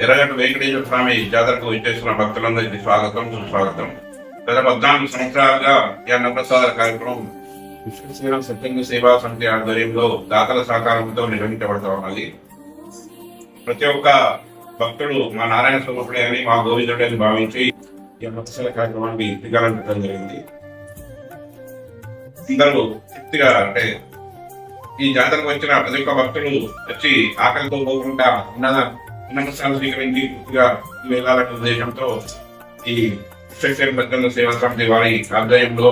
ఎర్రగడ్డ వెంకటేశ్వర స్వామి జాతరకు ఇచ్చేస్తున్న భక్తులందరికీ స్వాగతం సుస్వాగతం. గత 14 సంవత్సరాలుగా ఈ అన్నప్రసాద కార్యక్రమం విశ్వసేన సత్యంగ సేవా సమితి ఆధ్వర్యంలో దాతల సహకారంతో నిర్వహించబడతా ఉన్నది. ప్రతి ఒక్క భక్తుడు మా నారాయణ స్వరూపుడే అని మా గోవిందుడే అని భావించి ఈ అన్నప్రసాద కార్యక్రమాన్ని దిగాలంటడం జరిగింది. అందరూ తృప్తిగా అంటే ఈ జాతరకు వచ్చిన ప్రతి ఒక్క భక్తులు వచ్చి ఆకలితో పోకుండా అన్నప్రసాదం స్వీకరించి పూర్తిగా వెళ్ళాలనే ఉద్దేశంతో ఈ విశ్వసేన సత్యంగ సేవా సమితి వారి ఆధ్వర్యంలో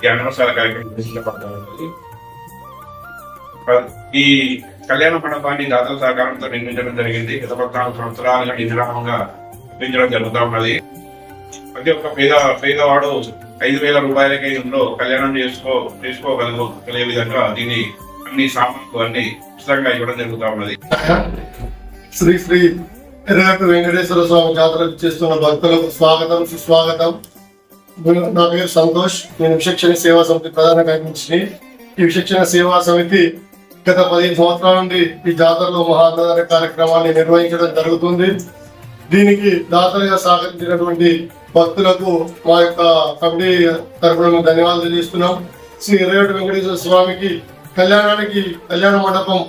ఈ అన్నప్రసాద కార్యక్రమం నిర్వహించబడతా ఉన్నది. ఈ కళ్యాణ మండపాన్ని దాతల సహకారంతో నిర్మించడం జరిగింది. గత 14 సంవత్సరాలుగా నిర్మాణంగా నిర్మించడం జరుగుతూ ఉన్నది. ప్రతి ఒక్క పేదవాడు 5,000 రూపాయలకే ఇంట్లో కళ్యాణం చేసుకోగలిగే విధంగా దీన్ని అన్ని సామాన్లు అన్ని ఉచితంగా ఇవ్వడం జరుగుతూ ఉన్నది. శ్రీ శ్రీ ఎర్రగడ్డ వెంకటేశ్వర స్వామి జాతరకు చేస్తున్న భక్తులకు స్వాగతం సుస్వాగతం. నా పేరు సంతోష్. నేను విచక్షణ సేవా సమితి ప్రధాన కార్యదర్శిని. ఈ విచక్షణ సేవా సమితి గత 15 సంవత్సరాల నుండి ఈ జాతరలో మహాన్నదాన కార్యక్రమాన్ని నిర్వహించడం జరుగుతుంది. దీనికి దాతలుగా సహకరించినటువంటి భక్తులకు మా యొక్క కమిటీ తరఫున ధన్యవాదాలు తెలియజేస్తున్నాం. శ్రీ ఎర్రగడ్డ వెంకటేశ్వర స్వామికి కళ్యాణ మండపం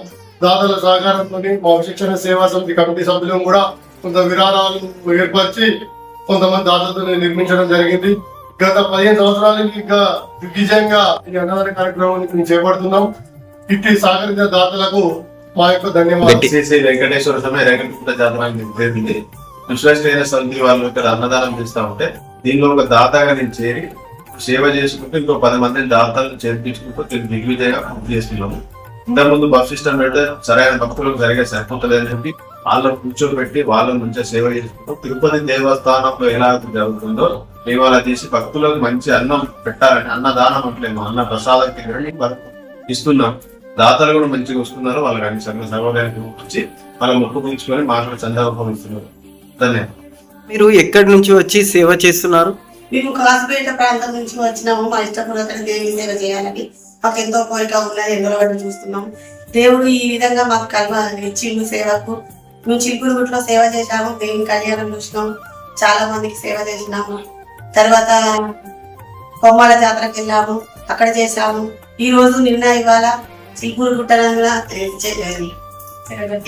దాతల సహకారంతో మా విచక్షణ సేవా సమితి కమిటీ సభ్యులను కూడా కొంత విరాళాలు ఏర్పరిచి కొంతమంది దాతలతో నిర్మించడం జరిగింది. గత 15 సంవత్సరాల నుంచి ఇంకా దిగ్విజయంగా ఈ అన్నదాన కార్యక్రమాన్ని చేపడుతున్నాం. ఇట్టి సహకరించిన దాతలకు మా యొక్క ధన్యవాదాలు. శ్రీ వెంకటేశ్వర స్వామి రేగంపేట జాతర విశ్వసేన సమితి వాళ్ళు ఇక్కడ అన్నదానం చేస్తా ఉంటే దీనిలో ఒక దాతగా నేను చేరి సేవ చేసుకుంటూ ఇంకో 10 మందిని దాతలు చేర్పించుకుంటూ దిగ్విజయంగా పూర్తి చేస్తున్నాము. ఇంతకుముందు బస్ సిస్టమ్ పెడితే సరైన భక్తులకు జరిగే సరిపోతుందని చెప్పి వాళ్ళని కూర్చోబెట్టి వాళ్ళని మంచిగా సేవ చేసుకుంటూ తిరుపతి దేవస్థానంలో ఎలా జరుగుతుందో మేము అలా చేసి భక్తులకు మంచి అన్నం పెట్టాలని అన్నదానం అంటలేము అన్న ప్రసాదం ఇస్తున్నాం. దాతలు కూడా మంచిగా వస్తున్నారు. వాళ్ళకి అన్ని సంఘ సౌకర్యాన్ని వచ్చి వాళ్ళ మొక్కు పుంచుకొని మాకు చందాపం ఇస్తున్నారు. ధన్యవాదాలు. మీరు ఎక్కడి నుంచి వచ్చి సేవ చేస్తున్నారు? మేము కాసుపేట ప్రాంతం నుంచి వచ్చినాము. మా ఇష్టపూర్వక దేవి సేవ చేయాలని మాకు ఎంతో కోరిక ఉన్నది. ఎందరో చూస్తున్నాం. దేవుడు ఈ విధంగా మాకు ఇచ్చిండు సేవకు. మేము చిలుకూరుగుట్లో సేవ చేశాము. దేవుని కళ్యాణం చూసినాము. చాలా మందికి సేవ చేసినాము. తర్వాత కొమ్మాల జాతరకు వెళ్ళాము, అక్కడ చేశాము. ఈ రోజు ఇవాళ చిలుకూరుగుట్ట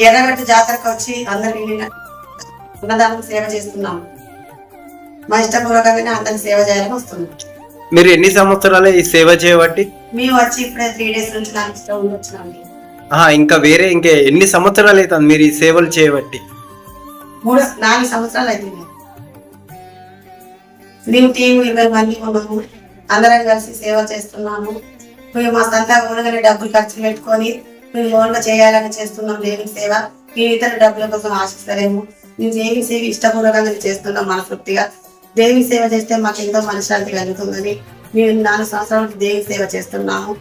ఎర్రగడ్డ జాతరకు వచ్చి అందరికి అన్నదానం సేవ చేస్తున్నాము. మా ఇష్టపూర్వకంగానే అందరికి సేవ చేయాలని వస్తున్నాం. మీరు ఎన్ని సంవత్సరాలు ఈ సేవ చేయబట్టి? మేము వచ్చి ఇప్పుడే 3 days నుంచి నాకు ఇష్టం వచ్చినాము. ఇంకా ఎన్ని సంవత్సరాలు అవుతుంది మీరు ఈ సేవలు చేయబట్టి? 4 సంవత్సరాలు అవుతుంది. మేము టీం 20 మంది ఉన్నాము. అందరం కలిసి సేవ చేస్తున్నాము. మేము మా సంతా ఓన్గానే డబ్బులు ఖర్చు పెట్టుకొని మేము ఓన్గా చేయాలని చేస్తున్నాం దేవుని సేవ. మేము ఇతర డబ్బుల కోసం ఆశిస్తలేము. మేము దేవుని సేవ ఇష్టపూర్వకంగా చేస్తున్నాం. మనస్ఫూర్తిగా దేవుని సేవ చేస్తే మాకు ఎంతో మనశ్శాంతి కలుగుతుందని మేము 4 సంవత్సరాల నుంచి దేవుని సేవ చేస్తున్నాము.